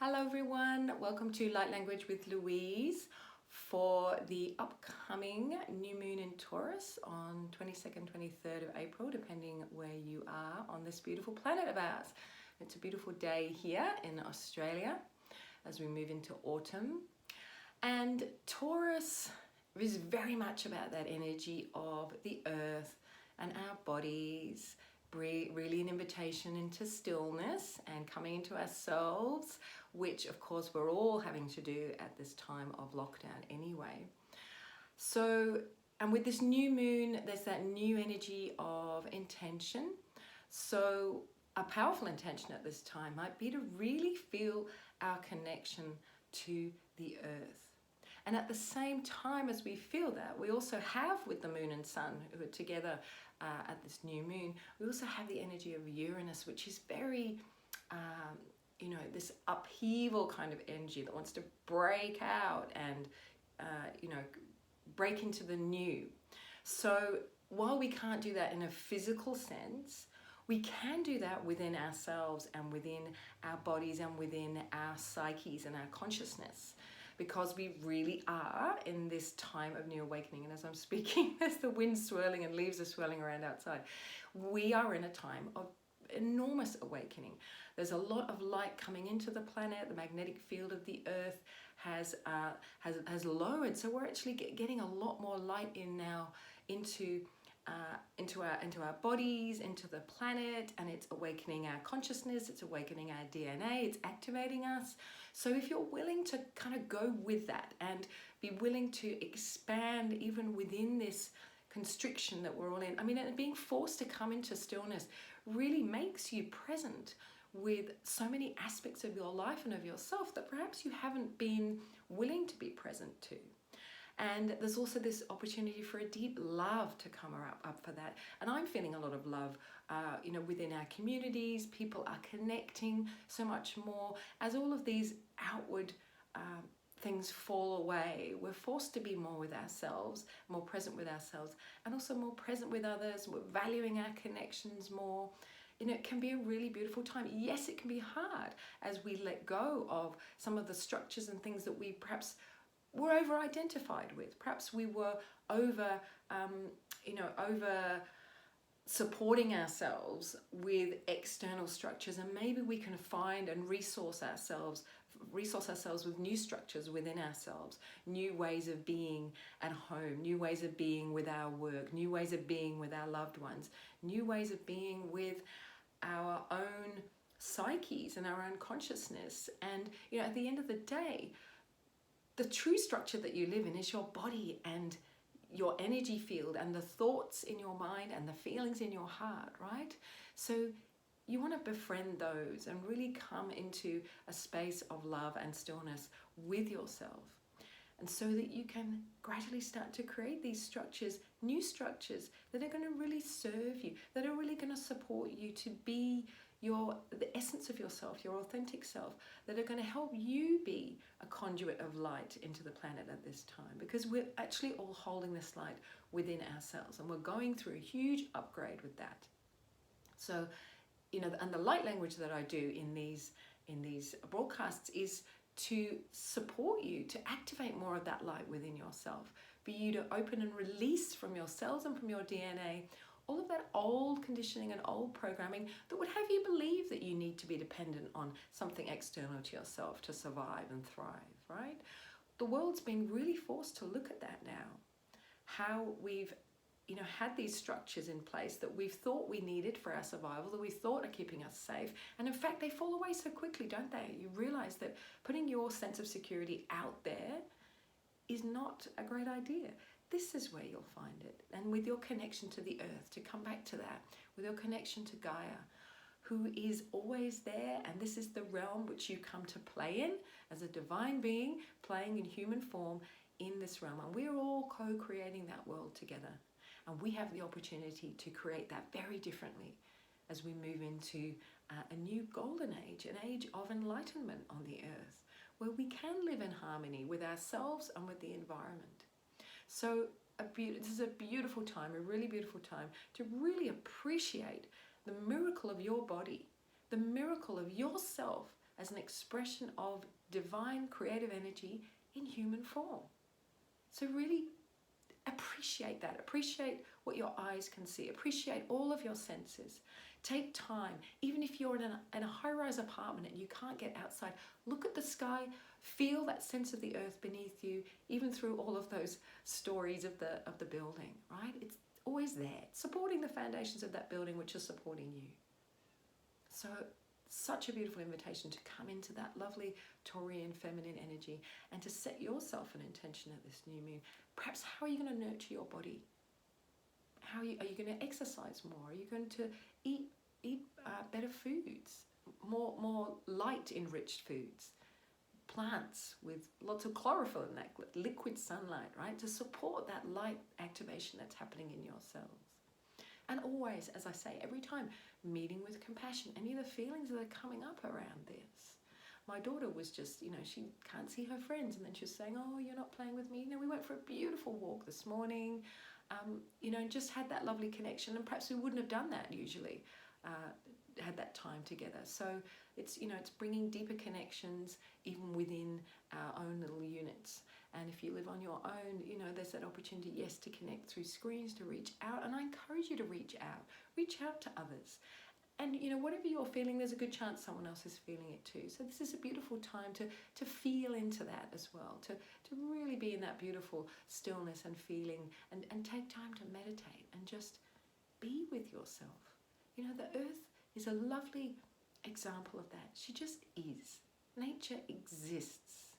Hello everyone, welcome to Light Language with Louise for the upcoming new moon in Taurus on 22nd, 23rd of April, depending where you are on this beautiful planet of ours. It's a beautiful day here in Australia as we move into autumn. And Taurus is very much about that energy of the earth and our bodies, really an invitation into stillness and coming into ourselves, which of course we're all having to do at this time of lockdown anyway. So, and with this new moon, there's that new energy of intention. So a powerful intention at this time might be to really feel our connection to the earth. And at the same time as we feel that, we also have with the moon and sun who are together at this new moon, we also have the energy of Uranus, which is very, this upheaval kind of energy that wants to break out and, break into the new. So while we can't do that in a physical sense, we can do that within ourselves and within our bodies and within our psyches and our consciousness. Because we really are in this time of new awakening. And as I'm speaking, there's the wind swirling and leaves are swirling around outside. We are in a time of enormous awakening. There's a lot of light coming into the planet. The magnetic field of the earth has lowered. So we're actually getting a lot more light in now into our bodies, into the planet, and it's awakening our consciousness, it's awakening our DNA, it's activating us. So if you're willing to kind of go with that and be willing to expand even within this constriction that we're all in, and being forced to come into stillness really makes you present with so many aspects of your life and of yourself that perhaps you haven't been willing to be present to. And there's also this opportunity for a deep love to come up for that. And I'm feeling a lot of love, within our communities. People are connecting so much more. As all of these outward things fall away, we're forced to be more with ourselves, more present with ourselves, and also more present with others. We're valuing our connections more. It can be a really beautiful time. Yes, it can be hard as we let go of some of the structures and things that we perhaps were over-identified with. Perhaps we were over supporting ourselves with external structures, and maybe we can find and resource ourselves with new structures within ourselves, new ways of being at home, new ways of being with our work, new ways of being with our loved ones, new ways of being with our own psyches and our own consciousness. And at the end of the day, the true structure that you live in is your body and your energy field and the thoughts in your mind and the feelings in your heart, right? So you want to befriend those and really come into a space of love and stillness with yourself. And so that you can gradually start to create these structures, new structures that are going to really serve you, that are really going to support you to be the essence of yourself, your authentic self, that are going to help you be a conduit of light into the planet at this time, because we're actually all holding this light within ourselves, and we're going through a huge upgrade with that. So, and the light language that I do in these broadcasts is to support you to activate more of that light within yourself, for you to open and release from your cells and from your DNA all of that old conditioning and old programming that would have you believe that you need to be dependent on something external to yourself to survive and thrive, right? The world's been really forced to look at that now. How we've, had these structures in place that we've thought we needed for our survival, that we thought are keeping us safe. And in fact, they fall away so quickly, don't they? You realize that putting your sense of security out there is not a great idea. This is where you'll find it. And with your connection to the earth, to come back to that, with your connection to Gaia, who is always there, and this is the realm which you come to play in as a divine being, playing in human form in this realm. And we're all co-creating that world together. And we have the opportunity to create that very differently as we move into a new golden age, an age of enlightenment on the earth, where we can live in harmony with ourselves and with the environment. So this is a beautiful time, a really beautiful time to really appreciate the miracle of your body, the miracle of yourself as an expression of divine creative energy in human form. So really appreciate that. Appreciate what your eyes can see. Appreciate all of your senses. Take time. Even if you're in a high-rise apartment and you can't get outside, look at the sky. Feel that sense of the earth beneath you, even through all of those stories of the building, right? It's always there, supporting the foundations of that building, which are supporting you. So, such a beautiful invitation to come into that lovely Taurian feminine energy and to set yourself an intention at this new moon. Perhaps, how are you going to nurture your body? Are you going to exercise more? Are you going to eat better foods, more light enriched foods, plants with lots of chlorophyll in that liquid sunlight, right? To support that light activation that's happening in your cells. And always, as I say, every time, meeting with compassion. Any of the feelings that are coming up around this. My daughter was just, she can't see her friends, and then she was saying, oh, you're not playing with me. We went for a beautiful walk this morning, and just had that lovely connection, and perhaps we wouldn't have done that usually, had that time together. So it's, it's bringing deeper connections even within our own little units. And if you live on your own, there's that opportunity, yes, to connect through screens, to reach out. And I encourage you to reach out to others. And, whatever you're feeling, there's a good chance someone else is feeling it too. So this is a beautiful time to feel into that as well, to really be in that beautiful stillness and feeling, and take time to meditate and just be with yourself. The earth is a lovely example of that. She just is. Nature exists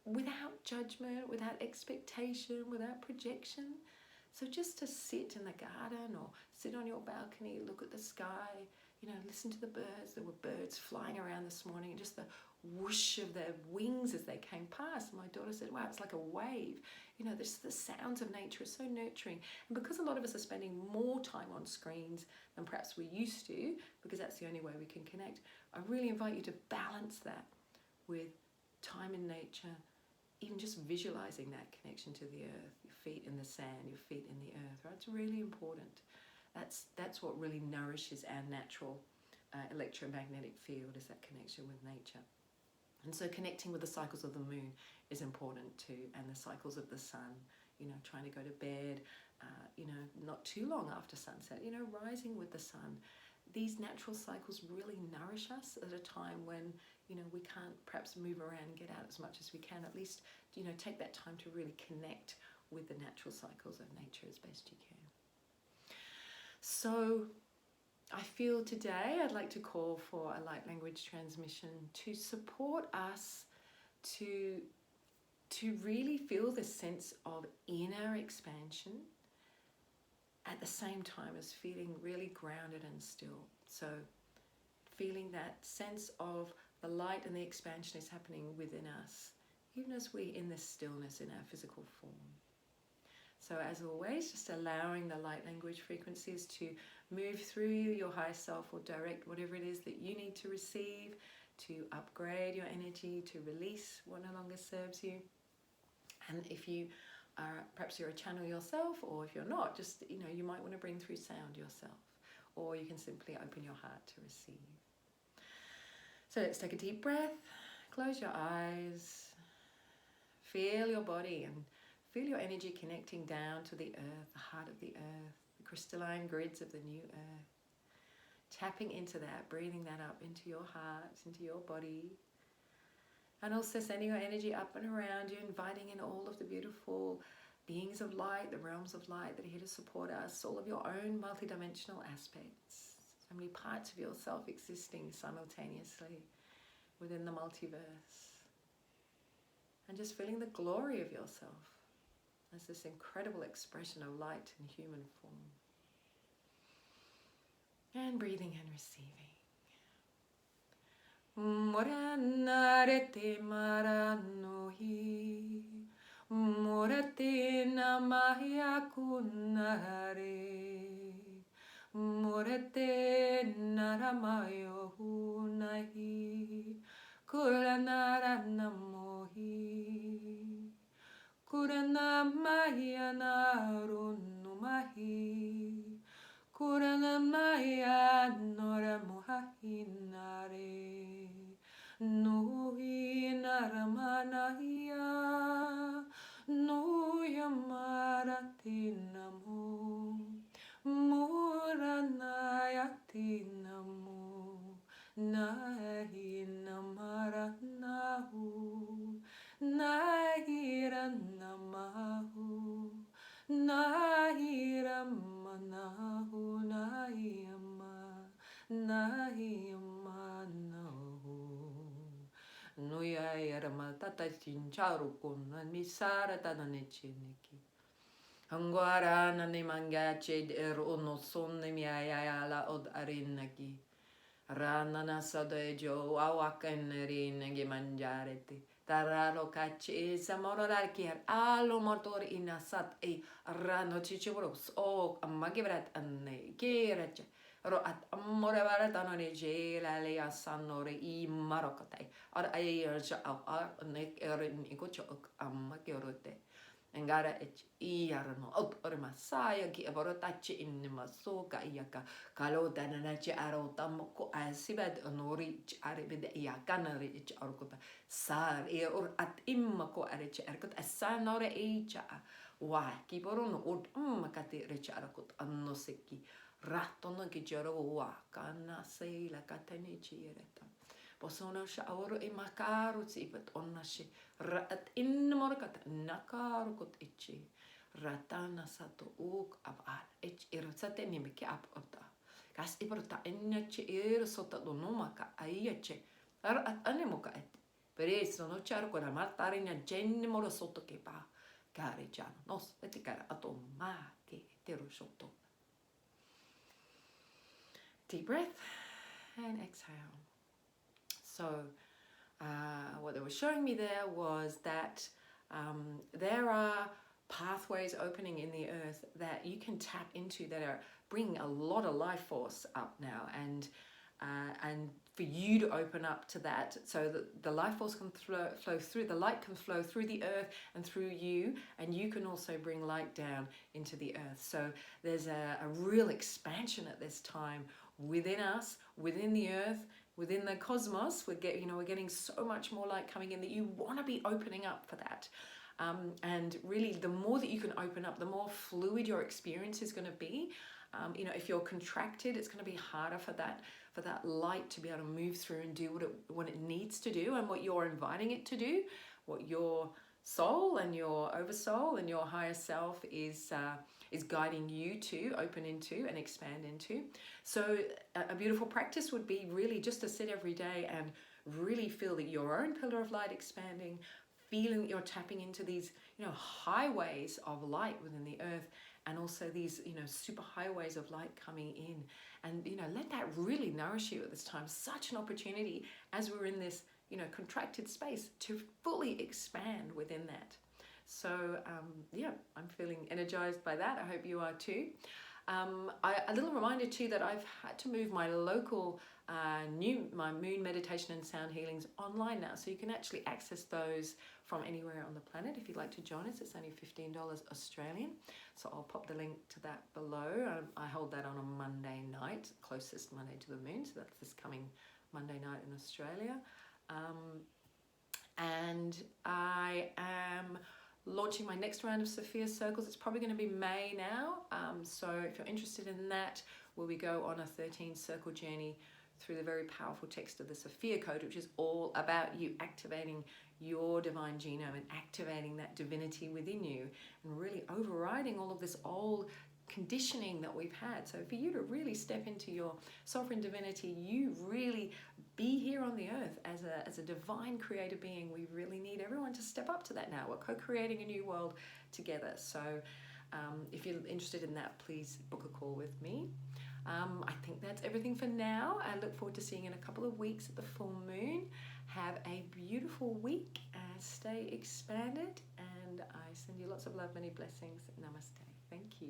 without judgment, without expectation, without projection. So just to sit in the garden or sit on your balcony, look at the sky, listen to the birds. There were birds flying around this morning, and just the whoosh of their wings as they came past. My daughter said, wow, it's like a wave. The sounds of nature are so nurturing. And because a lot of us are spending more time on screens than perhaps we used to, because that's the only way we can connect, I really invite you to balance that with time in nature, even just visualizing that connection to the earth, your feet in the sand, your feet in the earth, right? It's really important. That's what really nourishes our natural electromagnetic field, is that connection with nature. And so connecting with the cycles of the moon is important too, and the cycles of the sun, trying to go to bed, not too long after sunset, rising with the sun. These natural cycles really nourish us at a time when, we can't perhaps move around and get out as much as we can. At least, take that time to really connect with the natural cycles of nature as best you can. So I feel today I'd like to call for a light language transmission to support us to really feel this sense of inner expansion at the same time as feeling really grounded and still. So feeling that sense of the light and the expansion is happening within us, even as we're in this stillness in our physical form. So as always, just allowing the light language frequencies to move through you, your higher self will direct whatever it is that you need to receive, to upgrade your energy, to release what no longer serves you. And if you are, perhaps you're a channel yourself, or if you're not, just, you might want to bring through sound yourself, or you can simply open your heart to receive. So let's take a deep breath, close your eyes, feel your body and feel your energy connecting down to the earth, the heart of the earth, the crystalline grids of the new earth. Tapping into that, breathing that up into your heart, into your body. And also sending your energy up and around you, inviting in all of the beautiful beings of light, the realms of light that are here to support us, all of your own multidimensional aspects. So many parts of yourself existing simultaneously within the multiverse. And just feeling the glory of yourself as this incredible expression of light in human form. And breathing and receiving. Moranarete maranohi, morate namaya kunare, morate naramayo hunahi, kuranara namohi, kuranamaya narunumahi, kuranamaya noramuhahinare, Nui naramanaya, nuya maratinamu, muranayatinamu, nahinamaratnahu, nahiranamahu, nahiramanahu, nahiyamanahu. Nuya yarama tata chincharu kuna misara tanane chiniki. Hangwara nane mangache no sonne miayala od arinaki. Ranana sadejo awakanerinagi manjareti. Taralo cace samorarkiar alo motor inasat e rano chichibros o magibrat anne kirache. Ro at amorevarat anone jela le asanore I marokotai. Or I urge out nek erin ikocho amakiorote. Engara ech iarno out or masaya ki aborotache in masoka iaka kalo dananache arotamoko asibad onori aribid iakanari ich orkota sar e or at immako arich erkot asanore echa wa ki borono od makate rich arakot annoseki rattono ki joro wa kana sei la katene chireta posona shaoro e makaru tsipat onnashi rat in morkat nakarukot ichi ratana sato uk abal ich irotsate nimiki apota kas iporta enneche sota donomaka aiache at anemoka et per eso no charco la martarina genne moro sotto che pa care giano nos etikara atoma che tero sotto. Deep breath and exhale. So what they were showing me there was that there are pathways opening in the earth that you can tap into that are bringing a lot of life force up now, and for you to open up to that so that the life force can flow through, the light can flow through the earth and through you, and you can also bring light down into the earth. So there's a real expansion at this time within us, within the earth, within the cosmos. We're getting so much more light coming in that you want to be opening up for that. And really, the more that you can open up, the more fluid your experience is going to be. If you're contracted, it's going to be harder for that light to be able to move through and do what it needs to do, and what you're inviting it to do, what your soul and your oversoul and your higher self is guiding you to open into and expand into. So a beautiful practice would be really just to sit every day and really feel that your own pillar of light expanding, feeling that you're tapping into these highways of light within the earth, and also these super highways of light coming in, and let that really nourish you at this time. Such an opportunity as we're in this contracted space to fully expand within that. So I'm feeling energized by that. I hope you are too. A little reminder too that I've had to move my local my moon meditation and sound healings online now, so you can actually access those from anywhere on the planet. If you'd like to join us, it's only $15 Australian, so I'll pop the link to that below. I hold that on a Monday night, closest Monday to the moon, so that's this coming Monday night in Australia. And I am launching my next round of Sophia Circles. It's probably going to be May now, so if you're interested in that, where we go on a 13 circle journey through the very powerful text of the Sophia Code, which is all about you activating your divine genome and activating that divinity within you, and really overriding all of this old conditioning that we've had. So for you to really step into your sovereign divinity, you really be here on the earth as a divine creator being. We really need everyone to step up to that now. We're co-creating a new world together. So if you're interested in that, please book a call with me. I think that's everything for now. I look forward to seeing you in a couple of weeks at the full moon. Have a beautiful week and stay expanded, and I send you lots of love, many blessings. Namaste. Thank you.